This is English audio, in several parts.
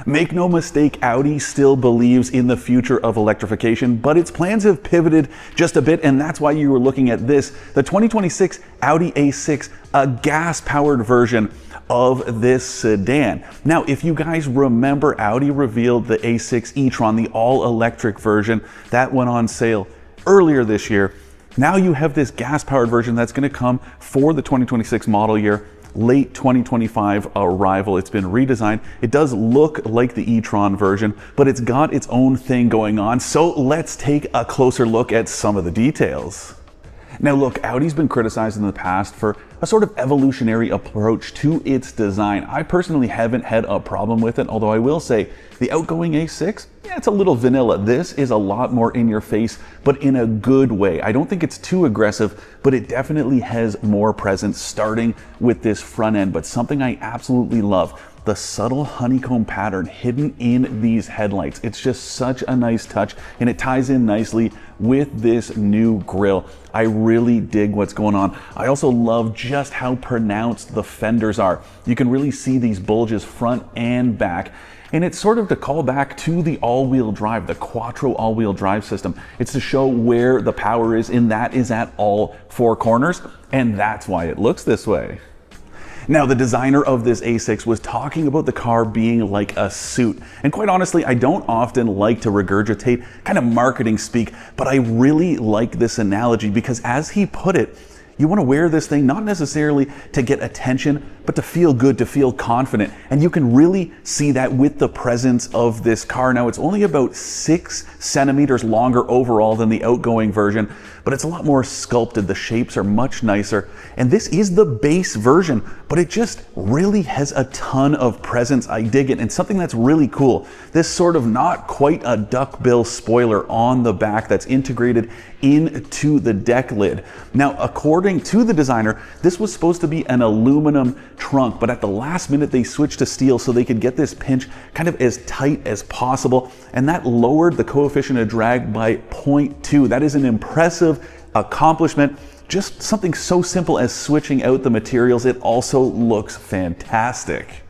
Make no mistake, Audi still believes in the future of electrification, but its plans have pivoted just a bit, and that's why you were looking at this, the 2026 Audi A6, a gas-powered version of this sedan. Now, if you guys remember, Audi revealed the A6 E-Tron, the all-electric version that went on sale earlier this year. Now you have this gas-powered version that's going to come for the 2026 model year, late 2025 arrival. It's been redesigned. It does look like the e-tron version, but it's got its own thing going on. So let's take a closer look at some of the details. Now look, Audi's been criticized in the past for a sort of evolutionary approach to its design. I personally haven't had a problem with it, although I will say the outgoing A6, yeah, it's a little vanilla. This is a lot more in your face, but in a good way. I don't think it's too aggressive, but it definitely has more presence, starting with this front end. But something I absolutely love, the subtle honeycomb pattern hidden in these headlights. It's just such a nice touch, and it ties in nicely with this new grille. I really dig what's going on. I also love just how pronounced the fenders are. You can really see these bulges front and back. And it's sort of to call back to the all-wheel drive, the Quattro all-wheel drive system. It's to show where the power is, and that is at all four corners, and that's why it looks this way. Now, the designer of this A6 was talking about the car being like a suit. And quite honestly, I don't often like to regurgitate kind of marketing speak, but I really like this analogy because, as he put it, you want to wear this thing not necessarily to get attention, but to feel good, to feel confident. And you can really see that with the presence of this car. Now, it's only about 6 centimeters longer overall than the outgoing version, but it's a lot more sculpted. The shapes are much nicer. And this is the base version, but it just really has a ton of presence. I dig it. And something that's really cool, this sort of not quite a duckbill spoiler on the back that's integrated into the deck lid. Now, according to the designer, this was supposed to be an aluminum trunk, but at the last minute they switched to steel so they could get this pinch kind of as tight as possible, and that lowered the coefficient of drag by 0.2. That is an impressive accomplishment. Just something so simple as switching out the materials. It also looks fantastic.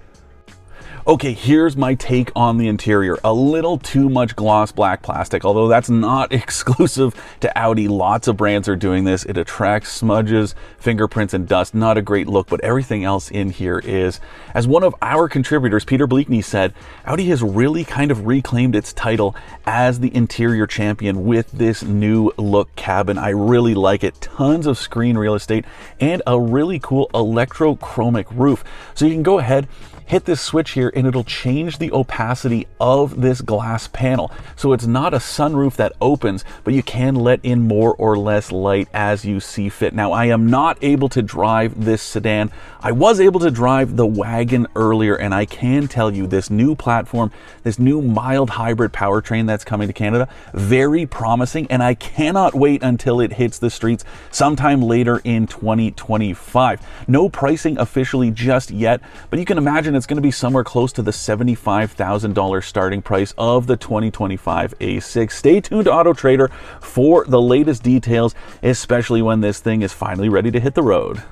Okay, here's my take on the interior. A little too much gloss black plastic, although that's not exclusive to Audi. Lots of brands are doing this. It attracts smudges, fingerprints, and dust. Not a great look, but everything else in here is. As one of our contributors, Peter Bleakney, said, Audi has really kind of reclaimed its title as the interior champion with this new look cabin. I really like it. Tons of screen real estate and a really cool electrochromic roof. So you can go ahead, hit this switch here, and it'll change the opacity of this glass panel. So it's not a sunroof that opens, but you can let in more or less light as you see fit. Now, I am not able to drive this sedan. I was able to drive the wagon earlier, and I can tell you this new platform, this new mild hybrid powertrain that's coming to Canada, very promising, and I cannot wait until it hits the streets sometime later in 2025. No pricing officially just yet, but you can imagine it's going to be somewhere close to the $75,000 starting price of the 2025 A6. Stay tuned to AutoTrader for the latest details, especially when this thing is finally ready to hit the road.